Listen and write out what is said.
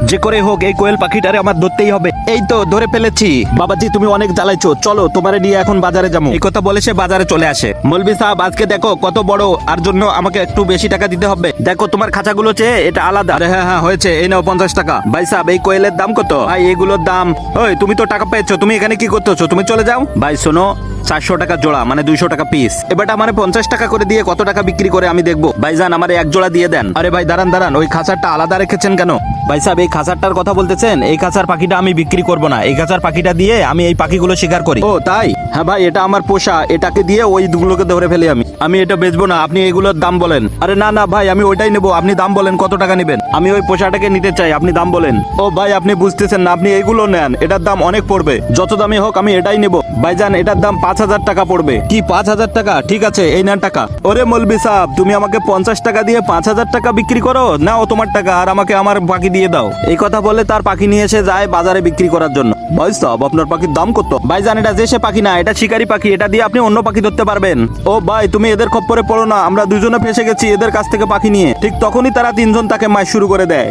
যে করে হোক এই কোয়েল পাখিটারে আমার ধরতেই হবে। এই তো ধরে ফেলেছি। বাবাজি তুমি অনেক জ্বালাইছো, চলো তোমারে নিয়ে এখন বাজারে যাবো। এই কথা বলে সে বাজারে চলে আসে। মৌলভী সাহেব আজকে দেখো কত বড়, আর জন্য আমাকে একটু বেশি টাকা দিতে হবে। দেখো তোমার খাঁচাগুলো চেয়ে এটা আলাদা। আরে হ্যাঁ হ্যাঁ হয়েছে, এই নাও 50 টাকা। ভাই সাহেব এই কোয়েলের দাম কত? ভাই এগুলোর দাম, ওই তুমি তো টাকা পেয়েছো, তুমি এখানে কি করতেছো? তুমি চলে যাও। ভাই শোনো, 400 টাকা জোড়া মানে 200 টাকা পিস। এবারটা মানে 50 টাকা করে দিয়ে কত টাকা বিক্রি করে আমি দেখবো। ভাইজান আমার এক জোড়া দিয়ে দেন। আরে ভাই দাঁড়ান দাঁড়ান, ওই খাঁচারটা আলাদা রেখেছেন কেন? ভাই সাহেব এই খাঁচারটার কথা বলতেছেন? এই খাঁচার পাখিটা আমি বিক্রি করব না, এই খাঁচার পাখিটা দিয়ে আমি এই পাখিগুলো শিকার করি। ও তাই? হ্যাঁ ভাই এটা আমার পোষা, এটাকে দিয়ে ওই দুগুলোকে ধরে ফেলি আমি এটা বেচবো না, আপনি এগুলোর দাম বলেন। আরে না না ভাই আমি ওইটাই নেবো, আপনি দাম বলেন কত টাকা নেবেন। আমি ওই পোষাটাকে নিতে চাই, আপনি দাম বলেন। ও ভাই আপনি বুঝতেছেন না, আপনি এইগুলো নেন, এটার দাম অনেক পড়বে। যত দামি হোক আমি এটাই নেবো। ভাইজান এটার দাম 5000 টাকা পড়বে। কি 5000 টাকা? ঠিক আছে এই নেন টাকা। ওরে মৌলভী সাহেব তুমি আমাকে 50 টাকা দিয়ে 5000 টাকা বিক্রি করো? নাও তোমার টাকা, আর আমাকে আমার পাখি দিয়ে দাও। এই কথা বলে তার পাখি নিয়ে এসে যায় বাজারে বিক্রি করার জন্য। ভাই সাহেব আপনার পাখির দাম কত? ভাইজান এটা দেশে পাখি না, এটা শিকারি পাখি, এটা দিয়ে আপনি অন্য পাখি ধরতে পারবেন। ও ভাই তুমি এদের খপ্পরে পড়ো না, আমরা দুজনে ফেসে গেছি এদের কাছ থেকে পাখি নিয়ে। ঠিক তখনই তারা তিনজন তাকে মার শুরু করে দেয়।